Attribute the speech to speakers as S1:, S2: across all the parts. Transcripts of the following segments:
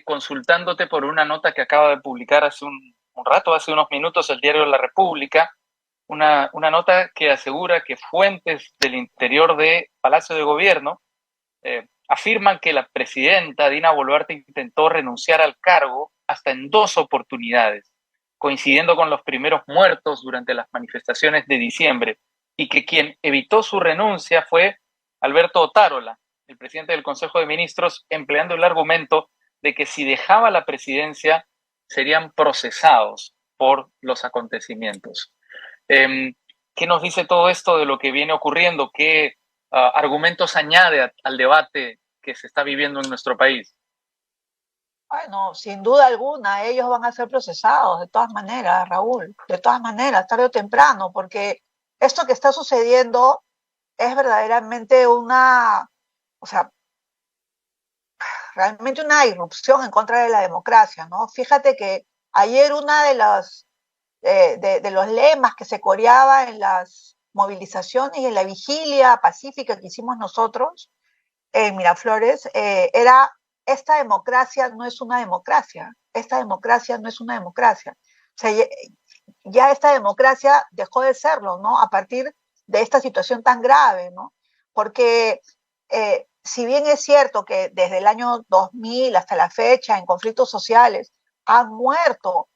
S1: consultándote por una nota que acaba de publicar hace un rato, hace unos minutos, el diario La República, una nota que asegura que fuentes del interior de Palacio de Gobierno afirman que la presidenta Dina Boluarte intentó renunciar al cargo hasta en 2 oportunidades, coincidiendo con los primeros muertos durante las manifestaciones de diciembre, y que quien evitó su renuncia fue Alberto Otárola, el presidente del Consejo de Ministros, empleando el argumento de que si dejaba la presidencia serían procesados por los acontecimientos. ¿Qué nos dice todo esto de lo que viene ocurriendo? ¿Qué argumentos añade al debate que se está viviendo en nuestro país?
S2: Bueno, sin duda alguna, ellos van a ser procesados de todas maneras, Raúl, de todas maneras, tarde o temprano, porque esto que está sucediendo es verdaderamente o sea, realmente una irrupción en contra de la democracia, ¿no? Fíjate que ayer una de los lemas que se coreaba en las movilizaciones y en la vigilia pacífica que hicimos nosotros en Miraflores era: esta democracia no es una democracia, esta democracia no es una democracia. O sea, ya esta democracia dejó de serlo, ¿no? A partir de esta situación tan grave, ¿no? Porque si bien es cierto que desde el año 2000 hasta la fecha en conflictos sociales han muerto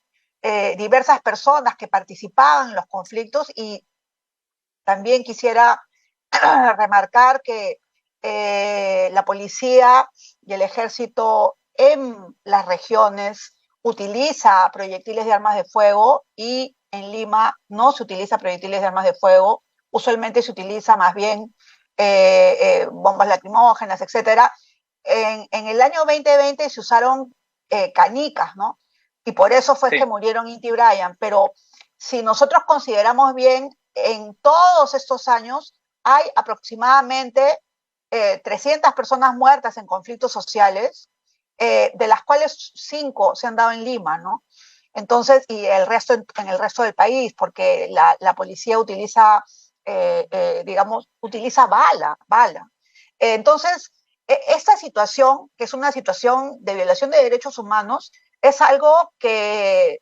S2: diversas personas que participaban en los conflictos, y también quisiera remarcar que la policía y el ejército en las regiones utiliza proyectiles de armas de fuego, y en Lima no se utiliza proyectiles de armas de fuego, usualmente se utiliza más bien bombas lacrimógenas, etcétera. En el año 2020 se usaron canicas, ¿no? Y por eso fue que
S1: Sí.
S2: murieron Inti y Brian, pero si nosotros consideramos bien, en todos estos años hay aproximadamente 300 personas muertas en conflictos sociales, de las cuales 5 se han dado en Lima, ¿no? Entonces, y el resto en el resto del país, porque la policía utiliza, digamos, utiliza bala. Entonces, esta situación, que es una situación de violación de derechos humanos, es algo que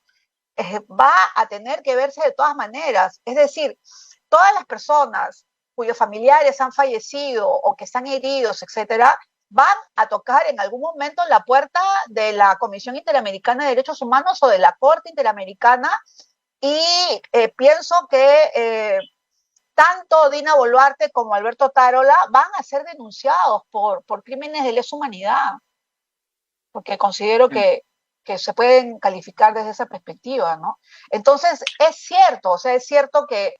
S2: va a tener que verse de todas maneras. Es decir, todas las personas cuyos familiares han fallecido o que están heridos, etcétera, van a tocar en algún momento la puerta de la Comisión Interamericana de Derechos Humanos o de la Corte Interamericana, y pienso que tanto Dina Boluarte como Alberto Tarola van a ser denunciados por crímenes de lesa humanidad, porque considero
S1: Mm.
S2: que se pueden calificar desde esa perspectiva, ¿no? Entonces, es cierto, o sea, es cierto que,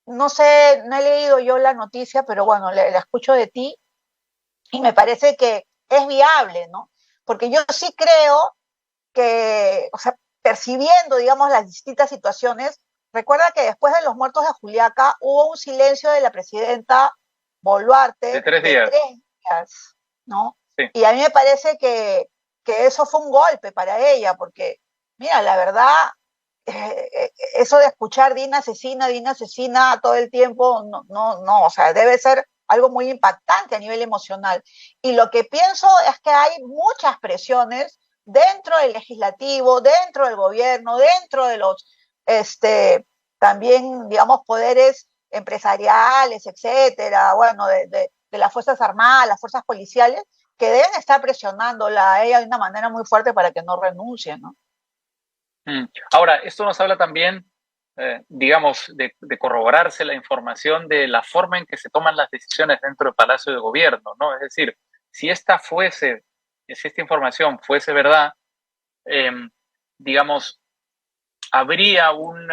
S2: no sé, no he leído yo la noticia, pero bueno, la escucho de ti y me parece que es viable, ¿no? Porque yo sí creo que, o sea, percibiendo, digamos, las distintas situaciones, recuerda que después de los muertos de Juliaca hubo un silencio de la presidenta
S1: De
S2: Boluarte
S1: tres
S2: de
S1: días.
S2: 3 días, ¿no?
S1: Sí.
S2: Y a mí me parece que eso fue un golpe para ella, porque, mira, la verdad, eso de escuchar Dina asesina todo el tiempo, no, o sea, debe ser algo muy impactante a nivel emocional. Y lo que pienso es que hay muchas presiones dentro del legislativo, dentro del gobierno, dentro de los, también, digamos, poderes empresariales, etcétera, bueno, de las Fuerzas Armadas, las fuerzas policiales, que deben estar presionándola a ella de una manera muy fuerte para que no renuncie, ¿no?
S1: Ahora, esto nos habla también, digamos, de corroborarse la información de la forma en que se toman las decisiones dentro del Palacio de Gobierno, ¿no? Es decir, si si esta información fuese verdad, eh, digamos, habría un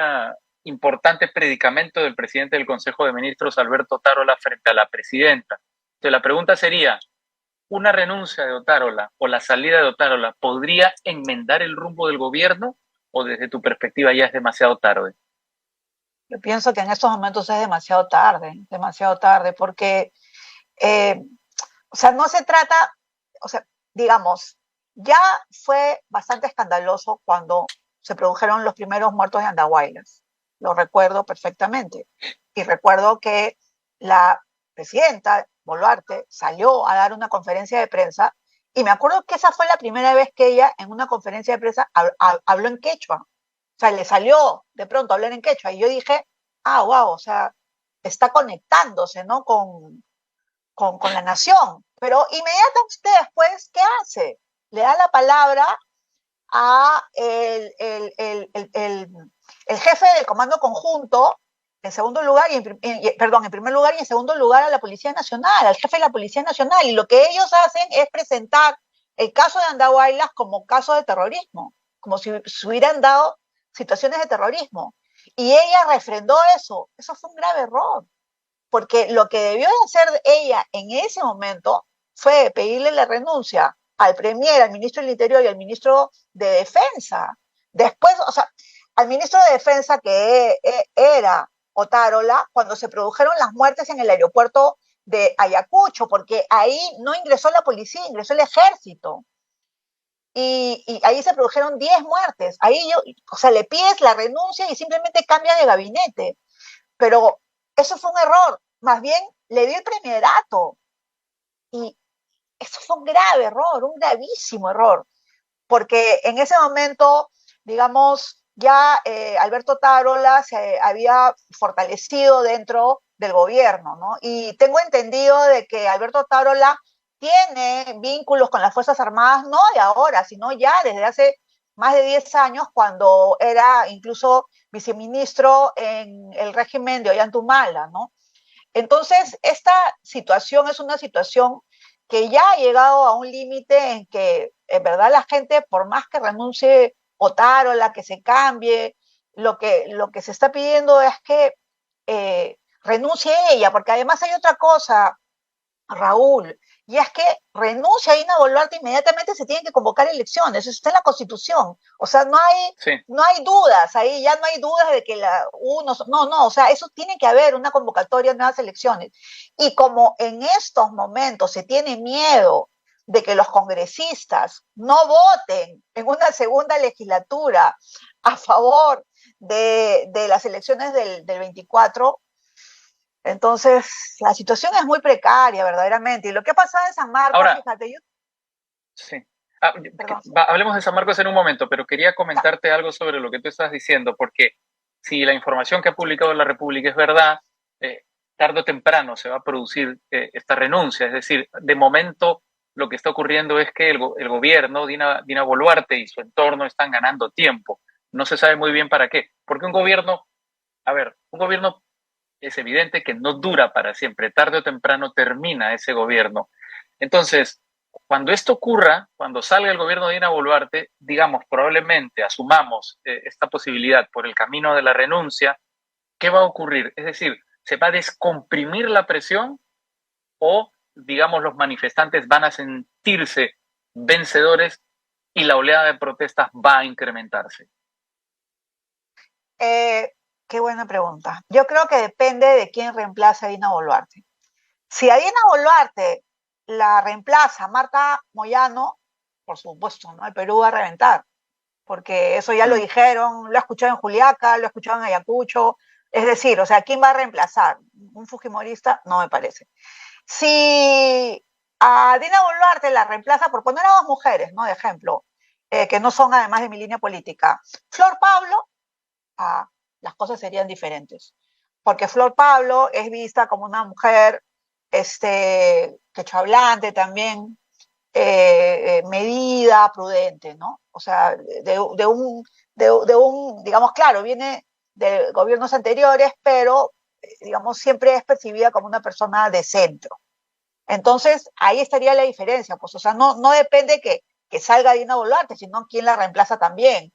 S1: importante predicamento del presidente del Consejo de Ministros, Alberto Tarola, frente a la presidenta. Entonces, la pregunta sería, ¿una renuncia de Otárola o la salida de Otárola podría enmendar el rumbo del gobierno o desde tu perspectiva ya es demasiado tarde?
S2: Yo pienso que en estos momentos es demasiado tarde, porque, eh, o sea, no se trata, o sea, digamos, ya fue bastante escandaloso cuando se produjeron los primeros muertos de Andahuaylas. Lo recuerdo perfectamente. Y recuerdo que la presidenta Boluarte salió a dar una conferencia de prensa Y me acuerdo que esa fue la primera vez que ella en una conferencia de prensa habló en quechua. O sea, le salió de pronto hablar en quechua. Y yo dije, wow, o sea, está conectándose, ¿no? Con la nación. Pero inmediatamente después, ¿qué hace? Le da la palabra a el jefe del comando conjunto, en segundo lugar, perdón, en primer lugar y en segundo lugar a la Policía Nacional, al jefe de la Policía Nacional. Y lo que ellos hacen es presentar el caso de Andahuaylas como caso de terrorismo, como si se hubieran dado situaciones de terrorismo. Y ella refrendó eso. Eso fue un grave error, porque lo que debió de hacer ella en ese momento fue pedirle la renuncia al premier, al ministro del Interior y al ministro de Defensa. Después, o sea, al ministro de Defensa que era Otárola, cuando se produjeron las muertes en el aeropuerto de Ayacucho, porque ahí no ingresó la policía, ingresó el ejército. Y ahí se produjeron 10 muertes. Ahí o sea, le pides la renuncia y simplemente cambia de gabinete. Pero eso fue un error. Más bien, le dio el premierato. Y eso fue un grave error, un gravísimo error. Porque en ese momento, digamos, ya Alberto Tarola se había fortalecido dentro del gobierno, ¿no? Y tengo entendido de que Alberto Tarola tiene vínculos con las Fuerzas Armadas, no de ahora, sino ya desde hace más de 10 años, cuando era incluso viceministro en el régimen de Ollantumala, ¿no? Entonces, esta situación es una situación que ya ha llegado a un límite en que, en verdad, la gente, por más que renuncie Otárola, que se cambie, lo que se está pidiendo es que renuncie ella, porque además hay otra cosa, Raúl, y es que renuncia a Dina Boluarte, inmediatamente se tienen que convocar elecciones, eso está en la Constitución, o sea,
S1: Sí.
S2: no hay dudas, ahí ya no hay dudas de que no, o sea, eso tiene que haber una convocatoria de nuevas elecciones, y como en estos momentos se tiene miedo de que los congresistas no voten en una segunda legislatura a favor de las elecciones del 24, entonces, la situación es muy precaria, verdaderamente. Y lo que ha pasado en San Marcos,
S1: Ahora,
S2: fíjate,
S1: sí.
S2: perdón,
S1: Hablemos de San Marcos en un momento, pero quería comentarte algo sobre lo que tú estás diciendo, porque si la información que ha publicado la República es verdad, tarde o temprano se va a producir esta renuncia. Es decir, de momento lo que está ocurriendo es que el gobierno, Dina Boluarte y su entorno están ganando tiempo. No se sabe muy bien para qué. Porque un gobierno es evidente que no dura para siempre. Tarde o temprano termina ese gobierno. Entonces, cuando esto ocurra, cuando salga el gobierno de Dina Boluarte, digamos, probablemente asumamos esta posibilidad por el camino de la renuncia, ¿qué va a ocurrir? Es decir, ¿se va a descomprimir la presión o, digamos, los manifestantes van a sentirse vencedores y la oleada de protestas va a incrementarse?
S2: qué buena pregunta. Yo creo que depende de quién reemplaza a Dina Boluarte. Si a Dina Boluarte la reemplaza Marta Moyano, por supuesto, ¿no? El Perú va a reventar, porque eso ya lo dijeron, lo he escuchado en Juliaca, lo he escuchado en Ayacucho, es decir, o sea, ¿quién va a reemplazar? ¿Un fujimorista? No me parece. Si a Dina Boluarte la reemplaza, por poner a dos mujeres, ¿no? De ejemplo, que no son además de mi línea política, Flor Pablo, las cosas serían diferentes. Porque Flor Pablo es vista como una mujer quechohablante también, medida, prudente, ¿no? O sea, digamos, claro, viene de gobiernos anteriores, pero, digamos, siempre es percibida como una persona de centro. Entonces, ahí estaría la diferencia, pues, o sea, no depende que salga Dina Boluarte, sino quién la reemplaza también.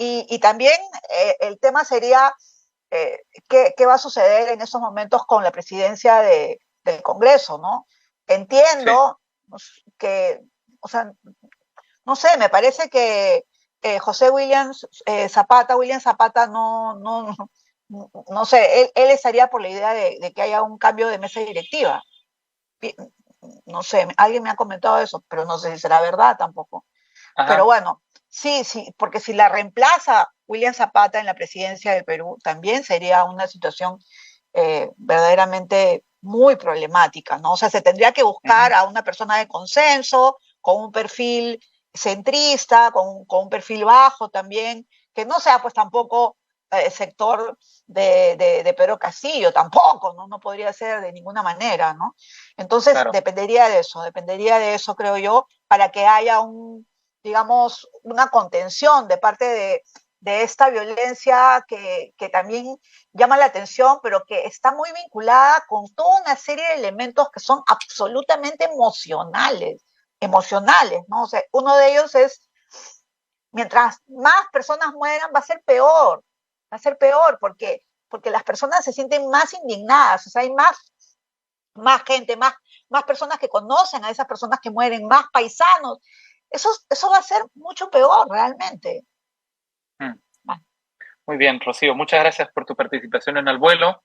S2: Y también el tema sería qué va a suceder en esos momentos con la presidencia del Congreso, ¿no? Entiendo que, o sea, no sé, me parece que William Zapata no sé, él estaría por la idea de que haya un cambio de mesa directiva. No sé, alguien me ha comentado eso, pero no sé si será verdad tampoco.
S1: Ajá.
S2: Pero bueno, sí, porque si la reemplaza William Zapata en la presidencia del Perú, también sería una situación verdaderamente muy problemática, ¿no? O sea, se tendría que buscar a una persona de consenso, con un perfil centrista, con un perfil bajo también, que no sea pues tampoco sector de Pedro Castillo, tampoco, ¿no? No podría ser de ninguna manera, ¿no? Entonces,
S1: Claro.
S2: dependería de eso, creo yo, para que haya digamos, una contención de parte de esta violencia que también llama la atención, pero que está muy vinculada con toda una serie de elementos que son absolutamente emocionales, ¿no? O sea, uno de ellos es, mientras más personas mueran, va a ser peor, porque las personas se sienten más indignadas, o sea, hay más gente, más personas que conocen a esas personas que mueren, más paisanos. Eso va a ser mucho peor, realmente.
S1: Mm. Muy bien, Rocío, muchas gracias por tu participación en Al Vuelo.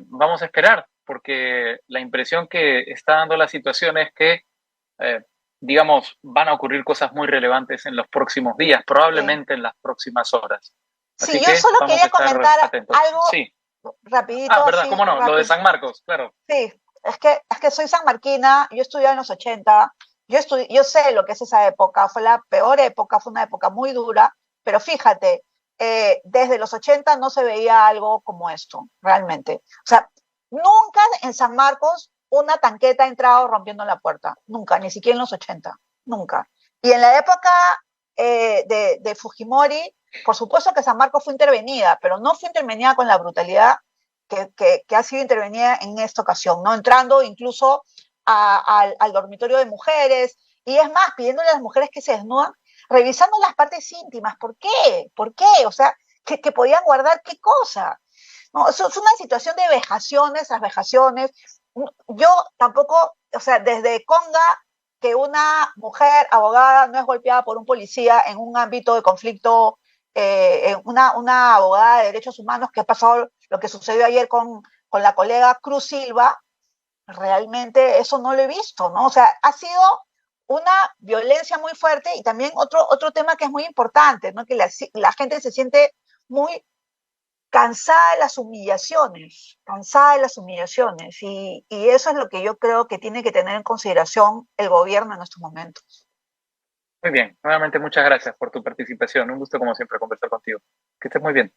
S1: Vamos a esperar, porque la impresión que está dando la situación es que, eh, digamos, van a ocurrir cosas muy relevantes en los próximos días,
S2: Sí.
S1: probablemente en las próximas horas.
S2: Sí,
S1: Así
S2: yo
S1: que
S2: solo
S1: vamos a
S2: quería
S1: estar
S2: comentar
S1: atentos.
S2: algo
S1: Sí.
S2: rapidito,
S1: Ah, verdad,
S2: así
S1: cómo no, lo de
S2: rápido.
S1: San Marcos, claro.
S2: Sí, es que soy sanmarquina, yo estudié en los 80, yo sé lo que es esa época, fue la peor época, fue una época muy dura, pero fíjate, desde los 80 no se veía algo como esto, realmente. O sea, nunca en San Marcos una tanqueta ha entrado rompiendo la puerta, nunca, ni siquiera en los 80, nunca. Y en la época de Fujimori, por supuesto que San Marcos fue intervenida, pero no fue intervenida con la brutalidad que ha sido intervenida en esta ocasión, ¿no? Entrando incluso al dormitorio de mujeres, y es más, pidiéndole a las mujeres que se desnudan, revisando las partes íntimas. ¿Por qué? ¿Por qué? O sea, que podían guardar qué cosa. No, eso es una situación de vejaciones, las vejaciones. Yo tampoco, o sea, desde Conga, que una mujer abogada no es golpeada por un policía en un ámbito de conflicto, una abogada de derechos humanos, que ha pasado lo que sucedió ayer con la colega Cruz Silva, realmente eso no lo he visto, ¿no? O sea, ha sido una violencia muy fuerte, y también otro tema que es muy importante, ¿no? Que la gente se siente muy cansada de las humillaciones, y eso es lo que yo creo que tiene que tener en consideración el gobierno en estos momentos.
S1: Muy bien, nuevamente muchas gracias por tu participación. Un gusto, como siempre, conversar contigo. Que estés muy bien.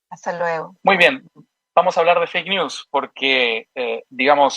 S2: Hasta luego.
S1: Muy bien, vamos a hablar de fake news porque, digamos,